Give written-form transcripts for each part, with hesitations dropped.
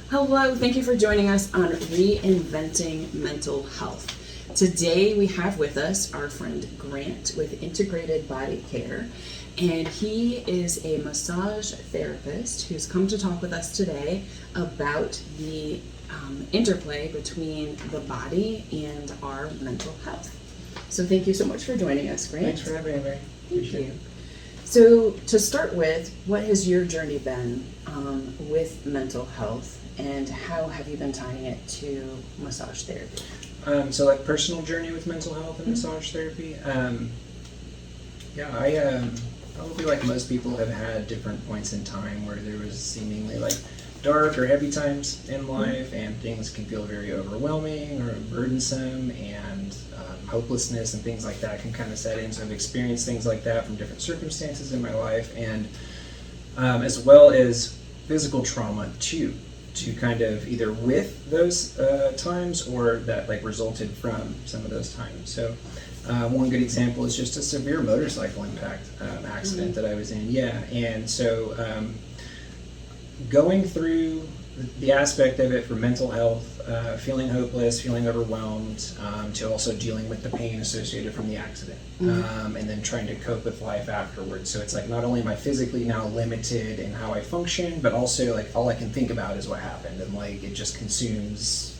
Hello, thank you for joining us on Reinventing Mental Health. Today we have with us our friend Grant with Integrated Body Care, and he is a massage therapist who's come to talk with us today about the interplay between the body and our mental health. So thank you so much for joining us, Grant. Thanks for having me. Thank you. So to start with, what has your journey been with mental health, and how have you been tying it to massage therapy? So like personal journey with mental health and massage therapy. I probably like most people have had different points in time where there was seemingly like dark or heavy times in life, and things can feel very overwhelming or burdensome, and hopelessness and things like that can kind of set in. So I've experienced things like that from different circumstances in my life, and as well as physical trauma too, to kind of either with those times or that like resulted from some of those times. So one good example is just a severe motorcycle impact accident that I was in. Yeah, and so going through the aspect of it for mental health, feeling hopeless, feeling overwhelmed, to also dealing with the pain associated from the accident, and then trying to cope with life afterwards. So it's like not only am I physically now limited in how I function, but also like all I can think about is what happened, and like it just consumes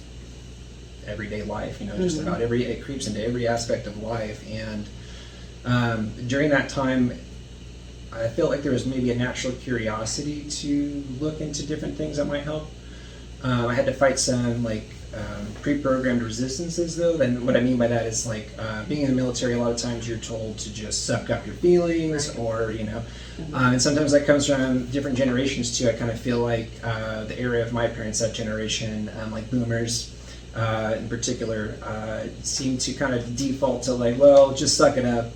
everyday life, just about it creeps into every aspect of life. And during that time, I felt like there was maybe a natural curiosity to look into different things that might help. I had to fight some like pre-programmed resistances though. Then what I mean by that is like being in the military, a lot of times you're told to just suck up your feelings, right. Or and sometimes that comes from different generations too. I kind of feel like the era of my parents, that generation, like boomers in particular, seem to kind of default to like, well, just suck it up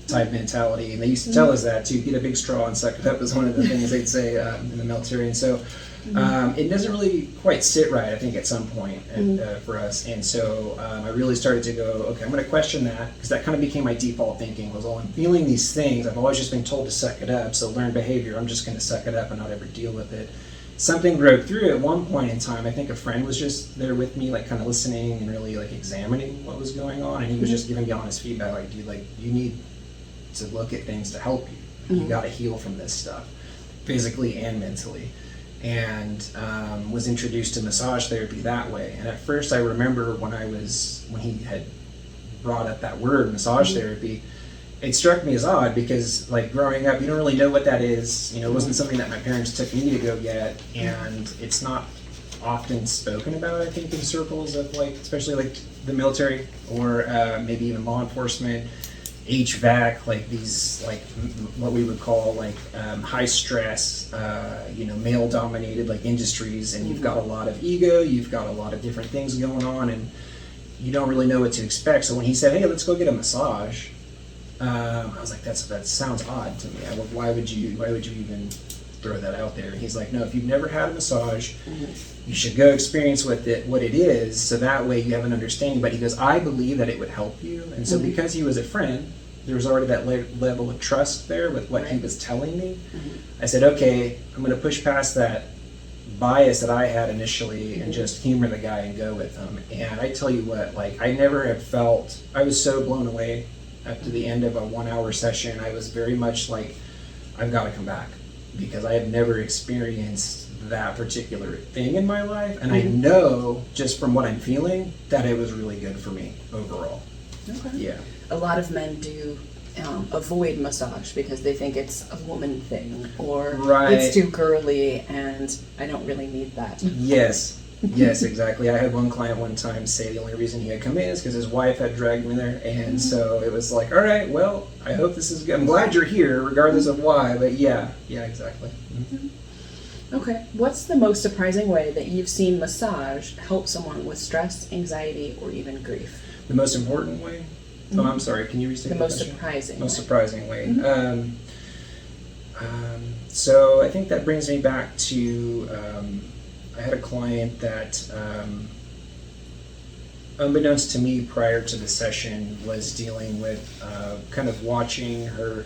type mentality. And they used to tell us that too, get a big straw and suck it up is one of the things they'd say in the military. And so it doesn't really quite sit right, I think, at some point for us. And so I really started to go, okay, I'm going to question that, because that kind of became my default thinking was, I'm feeling these things. I've always just been told to suck it up. So learned behavior, I'm just going to suck it up and not ever deal with it. Something broke through at one point in time. I think a friend was just there with me, like kind of listening and really like examining what was going on. And he was just giving me honest feedback, like, dude, like you need to look at things to help you. You got to heal from this stuff, physically and mentally. And was introduced to massage therapy that way. And at first I remember when he had brought up that word, massage therapy, it struck me as odd, because like growing up, you don't really know what that is. It wasn't something that my parents took me to go get, and it's not often spoken about, I think, in circles of like, especially like the military or maybe even law enforcement, HVAC, like these, like what we would call like high stress, male dominated like industries, and you've got a lot of ego, you've got a lot of different things going on, and you don't really know what to expect. So when he said, hey, let's go get a massage, I was like, that sounds odd to me. Why would you even throw that out there? And he's like, no, if you've never had a massage, you should go experience what it is, so that way you have an understanding. But he goes, I believe that it would help you. And so because he was a friend, there was already that level of trust there with what he was telling me. I said, okay, I'm going to push past that bias that I had initially and just humor the guy and go with him. And I tell you what, like I never have felt, I was so blown away after the end of a 1-hour session. I was very much like, I've got to come back, because I have never experienced that particular thing in my life. And I know just from what I'm feeling that it was really good for me overall. Okay. Yeah. A lot of men do avoid massage because they think it's a woman thing, or it's too girly and I don't really need that. Yes, exactly. I had one client one time say the only reason he had come in is because his wife had dragged him there, and so it was like, all right, well, I hope this is good. I'm glad you're here regardless of why, but yeah, exactly. Okay. What's the most surprising way that you've seen massage help someone with stress, anxiety, or even grief? The most important way? Oh, I'm sorry, can you restate the question? Most surprising way. So I think that brings me back to, I had a client that, unbeknownst to me prior to the session, was dealing with kind of watching her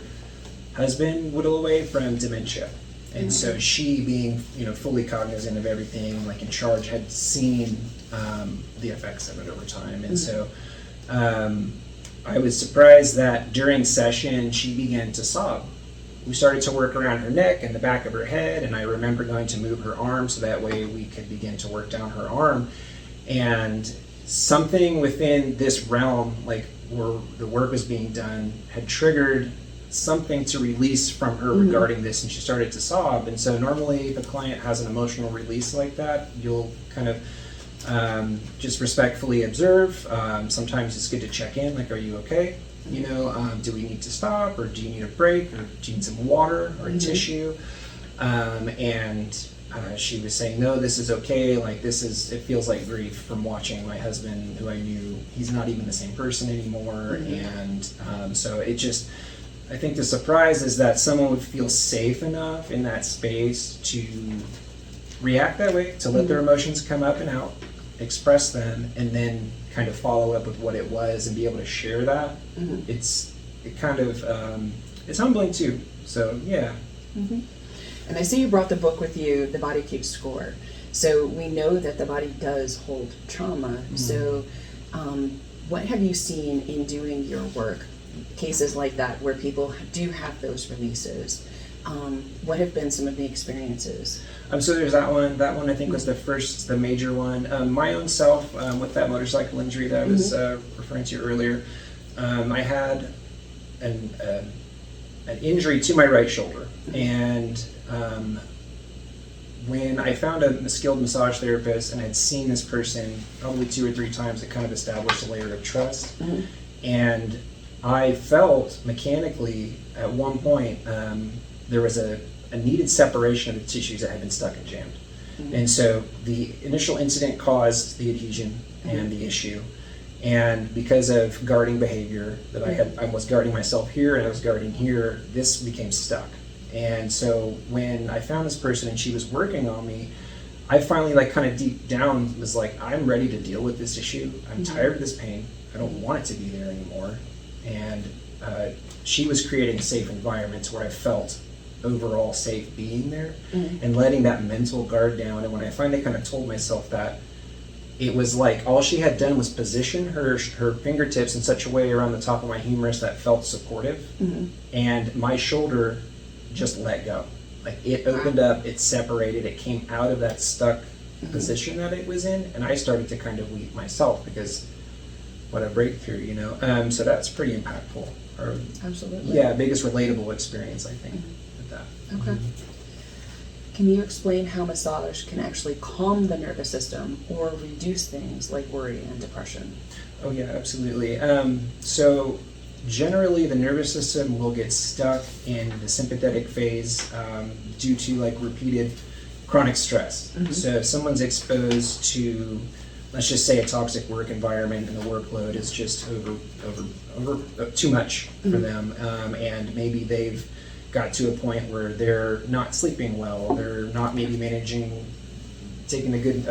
husband whittle away from dementia. And so she, being fully cognizant of everything, like in charge, had seen the effects of it over time. And so I was surprised that during session she began to sob. We started to work around her neck and the back of her head, and I remember going to move her arm so that way we could begin to work down her arm. And something within this realm, like where the work was being done, had triggered something to release from her regarding this, and she started to sob. And so normally if a client has an emotional release like that, you'll kind of just respectfully observe. Sometimes it's good to check in, like, are you okay? Do we need to stop, or do you need a break, or do you need some water or tissue? And she was saying, no, this is okay. Like, it feels like grief from watching my husband, who I knew, he's not even the same person anymore. And so it just, I think the surprise is that someone would feel safe enough in that space to react that way, to let their emotions come up and out, express them, and then kind of follow up with what it was and be able to share that. It's humbling too. So yeah. And I see you brought the book with you, The Body Keeps Score. So we know that the body does hold trauma. So what have you seen in doing your work, cases like that where people do have those releases? What have been some of the experiences? So there's that one. That one I think was the major one. My own self, with that motorcycle injury that I was referring to earlier, I had an injury to my right shoulder. And when I found a skilled massage therapist and I'd seen this person probably 2 or 3 times, it kind of established a layer of trust. And I felt mechanically at one point there was a needed separation of the tissues that had been stuck and jammed. And so the initial incident caused the adhesion and the issue. And because of guarding behavior that I was guarding myself here and I was guarding here, this became stuck. And so when I found this person and she was working on me, I finally, like, kind of deep down was like, I'm ready to deal with this issue. I'm tired of this pain. I don't want it to be there anymore. And she was creating a safe environment where I felt overall safe being there and letting that mental guard down. And when I finally kind of told myself that, it was like all she had done was position her fingertips in such a way around the top of my humerus that felt supportive, and my shoulder just let go. Like, it opened up, it separated, it came out of that stuck position that it was in, and I started to kind of weep myself because what a breakthrough, so that's pretty impactful. Absolutely. Yeah, biggest relatable experience, I think, with that. Okay. Can you explain how massage can actually calm the nervous system or reduce things like worry and depression? Oh yeah, absolutely. So generally the nervous system will get stuck in the sympathetic phase due to, like, repeated chronic stress. So if someone's exposed to, let's just say, a toxic work environment and the workload is just over too much for them, and maybe they've got to a point where they're not sleeping well, they're not maybe taking a good,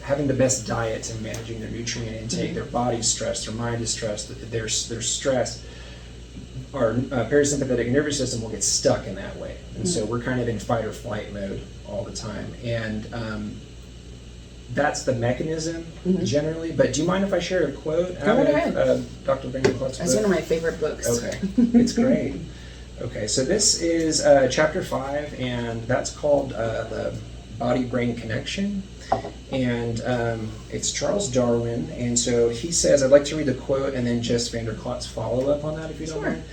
having the best diet and managing their nutrient intake, their body's stressed, their mind is stressed, they're stressed, our parasympathetic nervous system will get stuck in that way. And so we're kind of in fight or flight mode all the time. And that's the mechanism generally. But do you mind if I share a quote out of Dr. Vanderklot's book? It's one of my favorite books. Okay, it's great. Okay, so this is chapter 5, and that's called the Body-Brain Connection. And it's Charles Darwin, and so he says, I'd like to read the quote and then just Vanderklot's follow-up on that, if you don't mind.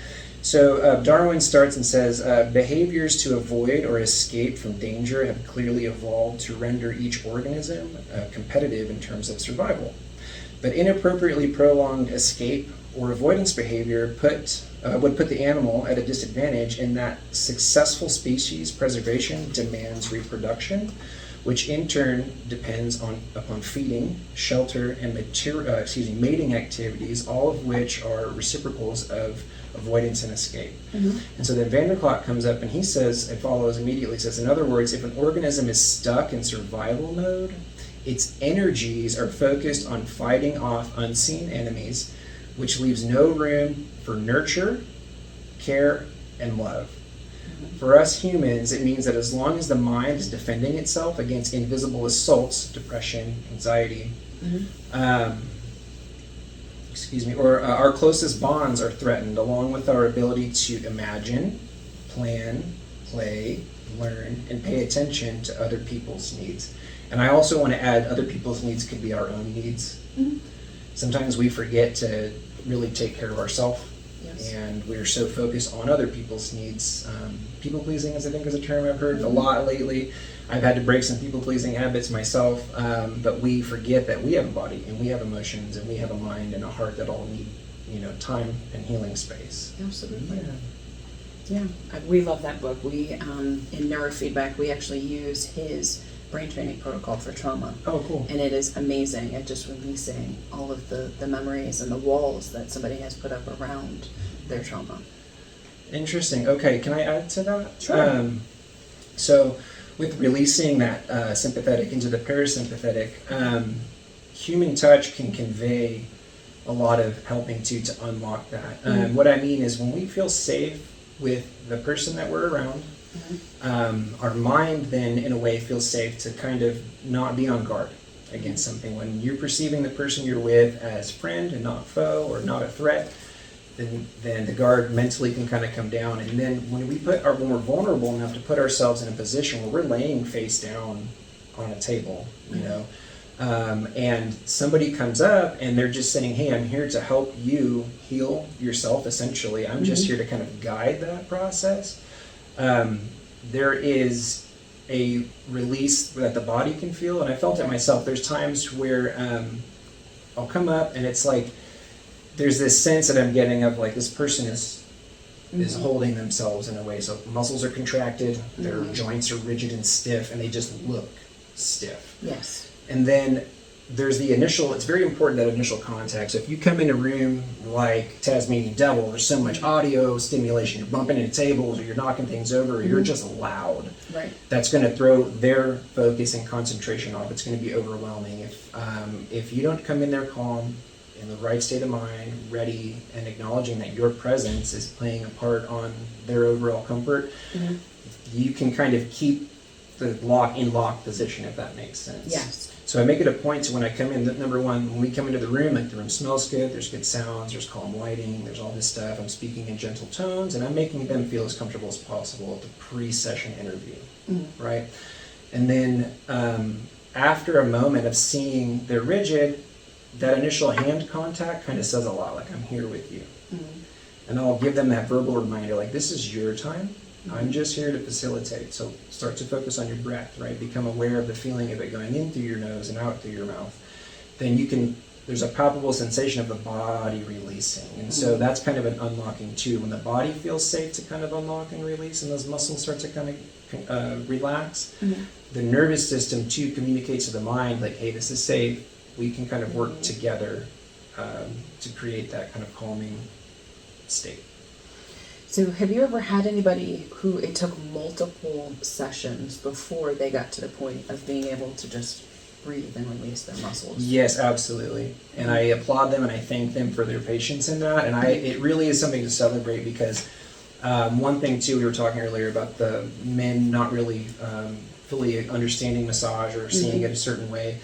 So Darwin starts and says, behaviors to avoid or escape from danger have clearly evolved to render each organism competitive in terms of survival. But inappropriately prolonged escape or avoidance behavior would put the animal at a disadvantage in that successful species preservation demands reproduction, which in turn depends upon feeding, shelter, and mating activities, all of which are reciprocals of avoidance and escape. And so then Vanderklot comes up and he says, and follows immediately, says, in other words, if an organism is stuck in survival mode, its energies are focused on fighting off unseen enemies, which leaves no room for nurture, care, and love. For us humans, it means that as long as the mind is defending itself against invisible assaults, depression, anxiety, or our closest bonds are threatened, along with our ability to imagine, plan, play, learn, and pay attention to other people's needs. And I also want to add, other people's needs could be our own needs. Sometimes we forget to really take care of ourselves. Yes. And we're so focused on other people's needs. People pleasing, I think, is a term I've heard a lot lately. I've had to break some people pleasing habits myself, but we forget that we have a body and we have emotions and we have a mind and a heart that all need, time and healing space. Absolutely. Yeah, we love that book. We in neurofeedback, we actually use his brain training protocol for trauma. Oh, cool. And it is amazing at just releasing all of the memories and the walls that somebody has put up around their trauma. Interesting. Okay, can I add to that? Sure. So with releasing that sympathetic into the parasympathetic, human touch can convey a lot of helping to unlock that. What I mean is when we feel safe with the person that we're around, our mind then in a way feels safe to kind of not be on guard against something. When you're perceiving the person you're with as friend and not foe or not a threat, then the guard mentally can kind of come down. And then when we're vulnerable enough to put ourselves in a position where we're laying face down on a table, and somebody comes up and they're just saying, hey, I'm here to help you heal yourself, essentially. I'm just here to kind of guide that process. There is a release that the body can feel, and I felt it myself. There's times where I'll come up and it's like there's this sense that I'm getting of like this person is holding themselves in a way. So muscles are contracted, their joints are rigid and stiff, and they just look stiff. Yes. And then there's the initial, it's very important, that initial contact. So if you come in a room like Tasmanian Devil, there's so much audio stimulation, you're bumping into tables or you're knocking things over, or you're just loud. Right. That's going to throw their focus and concentration off. It's going to be overwhelming. If you don't come in there calm, in the right state of mind, ready, and acknowledging that your presence is playing a part on their overall comfort, you can kind of keep the lock position, if that makes sense. Yes. So I make it a point to, when I come in, that number one, when we come into the room, like the room smells good, there's good sounds, there's calm lighting, there's all this stuff. I'm speaking in gentle tones, and I'm making them feel as comfortable as possible at the pre-session interview, right? And then after a moment of seeing they're rigid, that initial hand contact kind of says a lot, like I'm here with you. And I'll give them that verbal reminder, like this is your time. I'm just here to facilitate. So start to focus on your breath, right? Become aware of the feeling of it going in through your nose and out through your mouth. Then there's a palpable sensation of the body releasing. And so that's kind of an unlocking too. When the body feels safe to kind of unlock and release and those muscles start to kind of relax, the nervous system too communicates to the mind like, hey, this is safe. We can kind of work together to create that kind of calming state. So have you ever had anybody who it took multiple sessions before they got to the point of being able to just breathe and release their muscles? Yes, absolutely. And I applaud them and I thank them for their patience in that. And it really is something to celebrate, because one thing too, we were talking earlier about the men not really fully understanding massage or seeing it a certain way.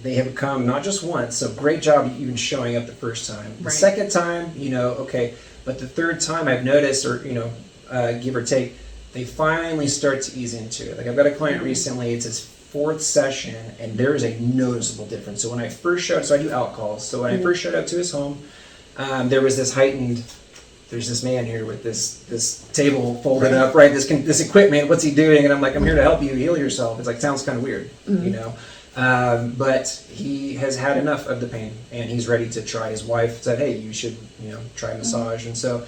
They have come not just once, so great job even showing up the first time. The second time, okay. But the third time I've noticed, or, give or take, they finally start to ease into it. Like I've got a client recently, it's his fourth session, and there's a noticeable difference. So when I first showed, so I do alcohols. So when I first showed up to his home, there was this heightened, there's this man here with this table folded up, right? This equipment, what's he doing? And I'm like, I'm here to help you heal yourself. It's like, sounds kind of weird, but he has had enough of the pain and he's ready to try. His wife said, hey, you should, try massage. And so,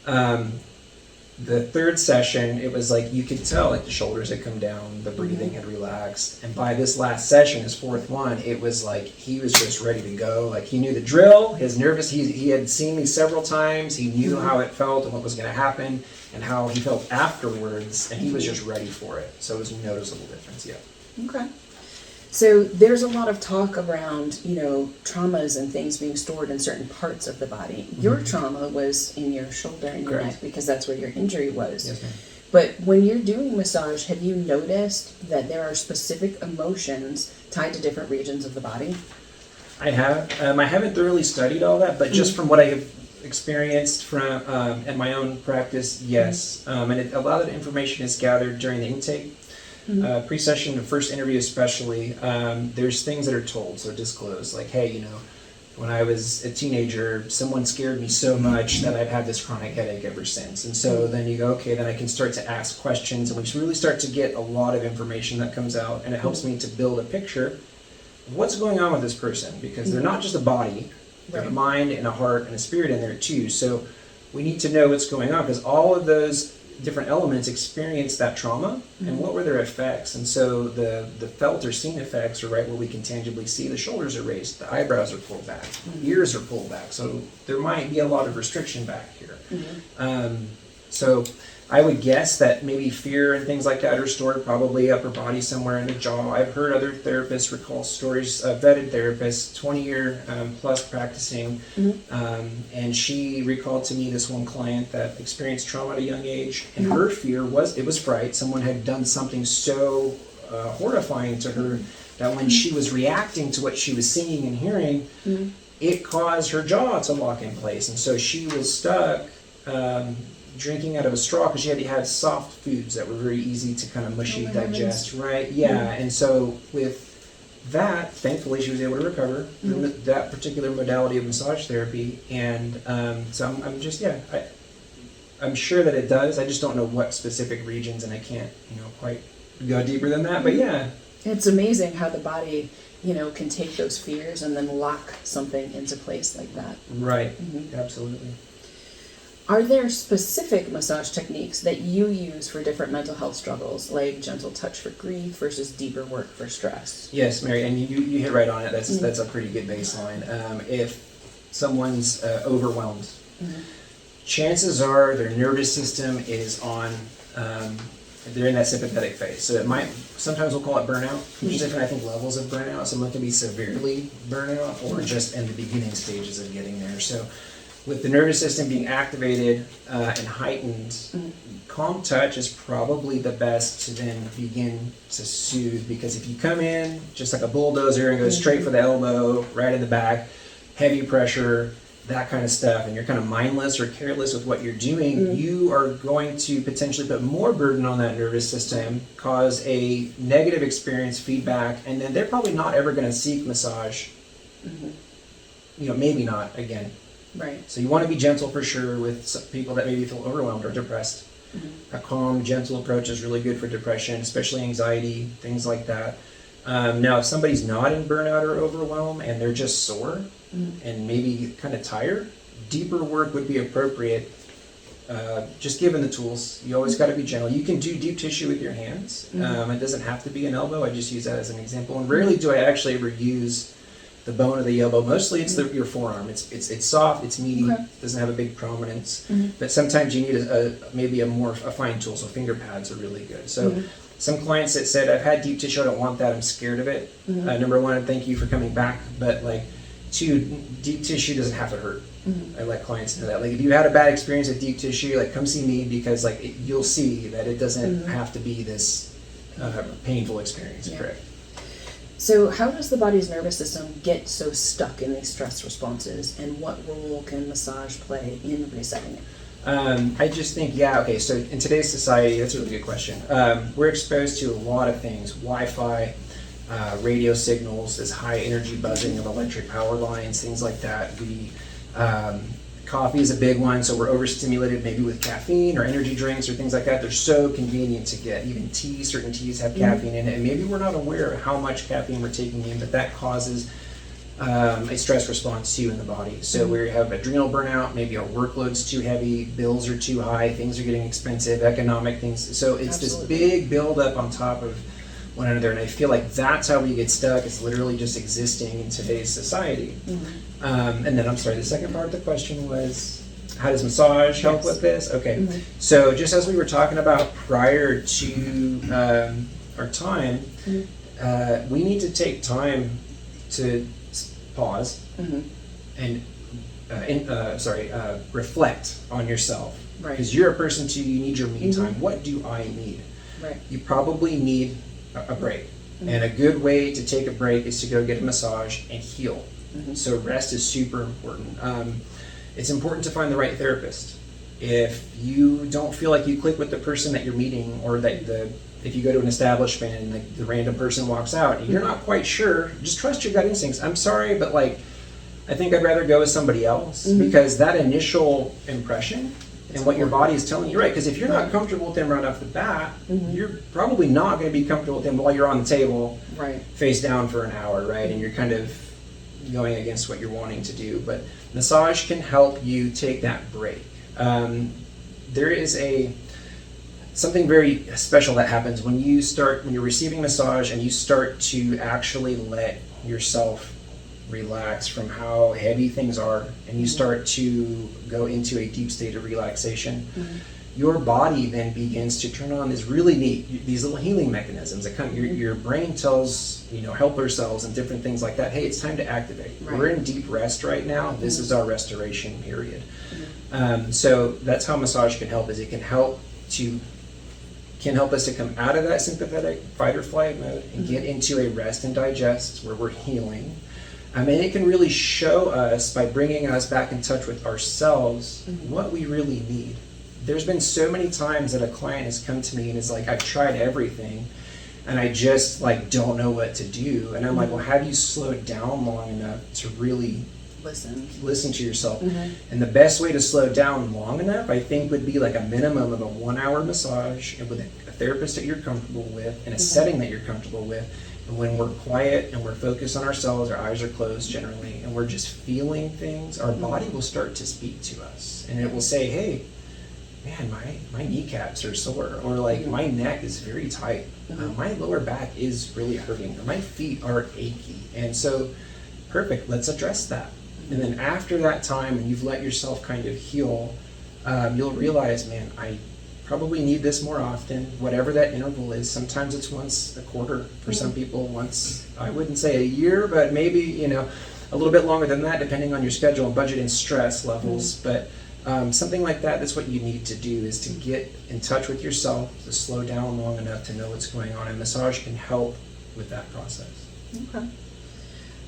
the third session, it was like, you could tell like the shoulders had come down, the breathing had relaxed. And by this last session, his fourth one, it was like, he was just ready to go. Like he knew the drill, his nervous, he had seen me several times. He knew how it felt and what was going to happen and how he felt afterwards. And he was just ready for it. So it was a noticeable difference. Yeah. Okay. So there's a lot of talk around, traumas and things being stored in certain parts of the body. Your trauma was in your shoulder and your neck because that's where your injury was. Yes, ma'am. But when you're doing massage, have you noticed that there are specific emotions tied to different regions of the body? I have. I haven't thoroughly studied all that, but just from what I have experienced from in my own practice, yes. And a lot of the information is gathered during the intake. Pre-session, the first interview especially, there's things that are told, so disclosed, like, hey, when I was a teenager, someone scared me so much that I've had this chronic headache ever since. And so then you go, okay, then I can start to ask questions, and we really start to get a lot of information that comes out, and it helps me to build a picture of what's going on with this person, because they're not just a body, they have a mind and a heart and a spirit in there too. So we need to know what's going on, because all of those different elements experience that trauma and what were their effects. And so the felt or seen effects are right where we can tangibly see. The shoulders are raised, the eyebrows are pulled back, ears are pulled back, so there might be a lot of restriction back here. So I would guess that maybe fear and things like that are stored probably upper body somewhere in the jaw. I've heard other therapists recall stories, vetted therapists, 20-year plus practicing, and she recalled to me this one client that experienced trauma at a young age, and her fear was fright. Someone had done something so horrifying to her that when she was reacting to what she was seeing and hearing, it caused her jaw to lock in place, and so she was stuck drinking out of a straw because she had to have soft foods that were very easy to kind of mushy digest, right? Yeah, and so with that, thankfully, she was able to recover from that particular modality of massage therapy, and so I'm sure that it does. I just don't know what specific regions, and I can't, quite go deeper than that. But yeah, it's amazing how the body, can take those fears and then lock something into place like that. Right. Absolutely. Are there specific massage techniques that you use for different mental health struggles, like gentle touch for grief versus deeper work for stress? Yes, Mary, and you hit right on it. That's a pretty good baseline. If someone's overwhelmed, chances are their nervous system is on, they're in that sympathetic phase. So it might, sometimes we'll call it burnout. There's different, I think, levels of burnout. Someone can be severely burnout or just in the beginning stages of getting there. So with the nervous system being activated and heightened, calm touch is probably the best to then begin to soothe, because if you come in just like a bulldozer and go straight for the elbow, right in the back, heavy pressure, that kind of stuff, and you're kind of mindless or careless with what you're doing, you are going to potentially put more burden on that nervous system, cause a negative experience, feedback, and then they're probably not ever going to seek massage. Maybe not again. Right. So you want to be gentle for sure with some people that maybe feel overwhelmed or depressed. A calm, gentle approach is really good for depression, especially anxiety, things like that. Now, if somebody's not in burnout or overwhelm and they're just sore and maybe kind of tired, deeper work would be appropriate. Just given the tools, you always got to be gentle. You can do deep tissue with your hands. It doesn't have to be an elbow. I just use that as an example. And rarely do I actually ever use the bone of the elbow. Mostly it's your forearm. It's soft, it's meaty, doesn't have a big prominence. But sometimes you need maybe a fine tool, so finger pads are really good. So some clients that said, I've had deep tissue, I don't want that, I'm scared of it. Number one, thank you for coming back, but two, deep tissue doesn't have to hurt. I let clients know that. If you had a bad experience with deep tissue, come see me, because you'll see that it doesn't have to be this painful experience, correct? So how does the body's nervous system get so stuck in these stress responses, and what role can massage play in resetting it? I just think, so in today's society, that's a really good question. We're exposed to a lot of things, Wi-Fi, radio signals, this high energy buzzing of electric power lines, things like that. Coffee is a big one, so we're overstimulated maybe with caffeine or energy drinks or things like that. They're so convenient to get. Even teas, certain teas have caffeine in it, and maybe we're not aware of how much caffeine we're taking in, but that causes a stress response too in the body. So we have adrenal burnout, maybe our workload's too heavy, bills are too high, things are getting expensive, economic things. So it's this big buildup on top of one another, and I feel like that's how we get stuck. It's literally just existing in today's society. And then, I'm sorry, the second part of the question was, how does massage help with this? Okay, so just as we were talking about prior to our time, we need to take time to pause and reflect on yourself. Right. Because you're a person too, you need your me time. What do I need? Right. You probably need a break. And a good way to take a break is to go get a massage and heal. So rest is super important. It's important to find the right therapist. If you don't feel like you click with the person that you're meeting, or that if you go to an establishment and the random person walks out and you're not quite sure, just trust your gut instincts. I'm sorry, but like, I think I'd rather go with somebody else, because that initial impression and what your body is telling you, right? Because if you're not comfortable with them right off the bat, you're probably not going to be comfortable with them while you're on the table, face down for an hour, right? And you're kind of going against what you're wanting to do. But massage can help you take that break. There is something very special that happens when you're receiving massage and you start to actually let yourself relax from how heavy things are, and you start to go into a deep state of relaxation. Your body then begins to turn on these little healing mechanisms that come. Your brain tells helper cells and different things like that, hey, it's time to activate. We're in deep rest right now. This is our restoration period. So that's how massage can help. Is it can help us to come out of that sympathetic fight or flight mode and get into a rest and digest where we're healing. And it can really show us, by bringing us back in touch with ourselves, what we really need. There's been so many times that a client has come to me and is like, I've tried everything and I just don't know what to do. And I'm like, well, have you slowed down long enough to really listen to yourself? And the best way to slow down long enough, I think, would be like a minimum of a 1 hour massage with a therapist that you're comfortable with, in a setting that you're comfortable with. And when we're quiet and we're focused on ourselves, our eyes are closed generally, and we're just feeling things, our body will start to speak to us. And it will say, hey, man, my kneecaps are sore, or my neck is very tight. My lower back is really hurting, or my feet are achy. And so, perfect, let's address that. And then after that time, and you've let yourself kind of heal, you'll realize, man, I probably need this more often, whatever that interval is. Sometimes it's once a quarter for some people, once, I wouldn't say a year, but maybe, a little bit longer than that, depending on your schedule and budget and stress levels. But something like that's what you need to do, is to get in touch with yourself, to slow down long enough to know what's going on. And massage can help with that process. Okay.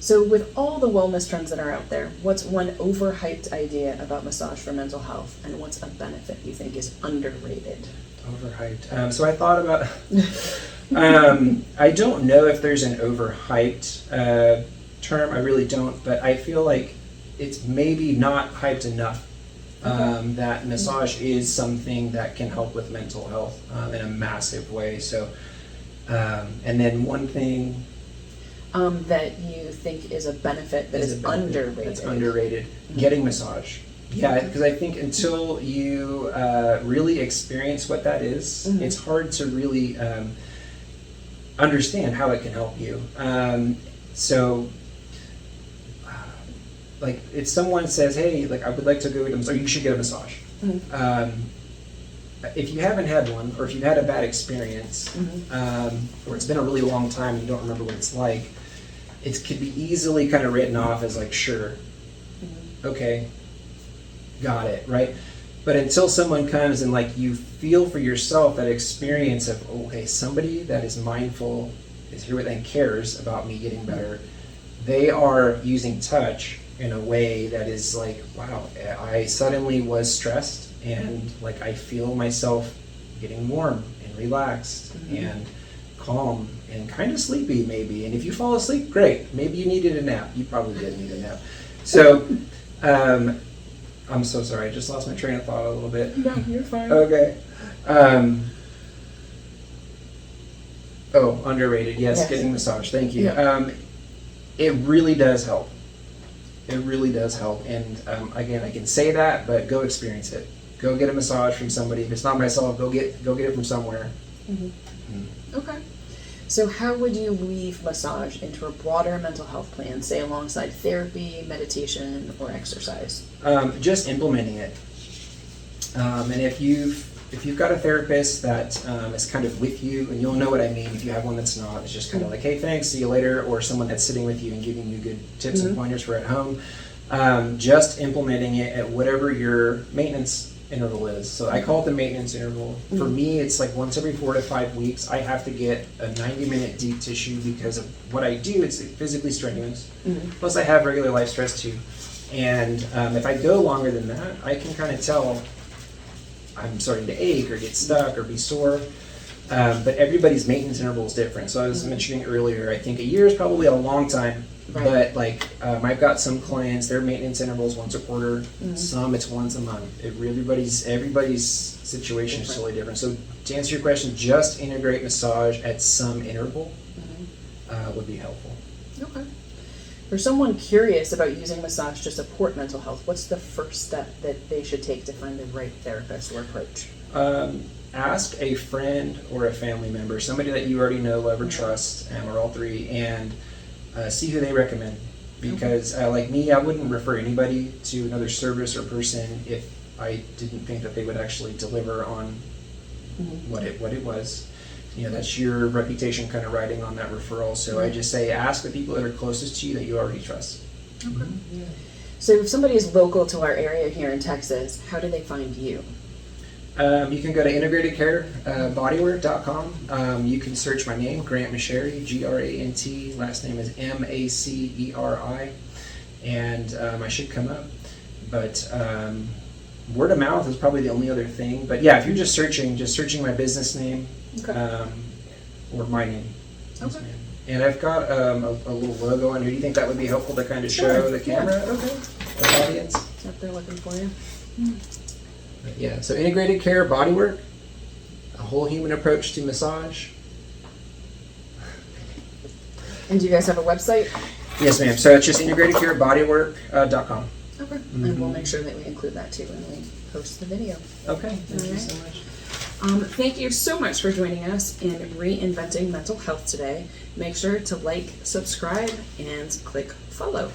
So with all the wellness trends that are out there, what's one overhyped idea about massage for mental health, and what's a benefit you think is underrated? Overhyped. So I thought about, I don't know if there's an overhyped term, I really don't, but I feel like it's maybe not hyped enough. That massage is something that can help with mental health in a massive way. So, and then one thing that you think is a benefit that is underrated. That's underrated. Getting massage. Yeah, because I think until you really experience what that is, it's hard to really understand how it can help you. So, if someone says, hey, I would like to go get a massage, or you should get a massage. If you haven't had one, or if you've had a bad experience, or it's been a really long time and you don't remember what it's like, it could be easily kind of written off as sure, okay, got it, right? But until someone comes and you feel for yourself that experience of, okay, somebody that is mindful, is here and cares about me getting better, they are using touch in a way that is wow, I suddenly was stressed, and I feel myself getting warm and relaxed and calm and kind of sleepy maybe. And if you fall asleep, great. Maybe you needed a nap. You probably did need a nap. So, I'm so sorry. I just lost my train of thought a little bit. No, you're fine. Okay. Underrated. Yes, getting massage. Thank you. Yeah. It really does help. It really does help. And again, I can say that, but go experience it. Go get a massage from somebody. If it's not myself, go get it from somewhere. Okay. So how would you weave massage into a broader mental health plan, say alongside therapy, meditation, or exercise? Just implementing it. And if you've if you've got a therapist that is kind of with you, and you'll know what I mean if you have one that's not, it's just kind of like, hey, thanks, see you later, or someone that's sitting with you and giving you good tips and pointers for at home, just implementing it at whatever your maintenance interval is. So I call it the maintenance interval. For me, it's like once every 4 to 5 weeks, I have to get a 90-minute deep tissue because of what I do. It's physically strenuous. Plus I have regular life stress too. And if I go longer than that, I can kind of tell I'm starting to ache or get stuck or be sore. But everybody's maintenance interval is different. So I was mentioning earlier, I think a year is probably a long time. Right. But like I've got some clients, their maintenance interval is once a quarter. Some it's once a month. Everybody's situation is totally different. So to answer your question, just integrate massage at some interval would be helpful. Okay. For someone curious about using massage to support mental health, what's the first step that they should take to find the right therapist or approach? Ask a friend or a family member, somebody that you already know, love, or trust, or all three, and see who they recommend. Because like me, I wouldn't refer anybody to another service or person if I didn't think that they would actually deliver on what it was. You know, that's your reputation kind of riding on that referral. So I just say ask the people that are closest to you that you already trust. Okay. So if somebody is local to our area here in Texas, how do they find you? You can go to integrated-care-bodywork.com. You can search my name, Grant Maceri, G-R-A-N-T. Last name is M-A-C-E-R-I. And I should come up. But word of mouth is probably the only other thing. But yeah, if you're just searching my business name or my name. Okay. And I've got a little logo on here. Do you think that would be helpful to kind of show the camera? Okay. The audience? Is that they're looking for you? Yeah, so Integrated Care Bodywork, a whole human approach to massage. And do you guys have a website? Yes, ma'am. So it's just integratedcarebodywork.com. Okay. And we'll make sure that we include that too when we post the video. Okay, thank you so much. Thank you so much for joining us in Reinventing Mental Health today. Make sure to like, subscribe, and click follow.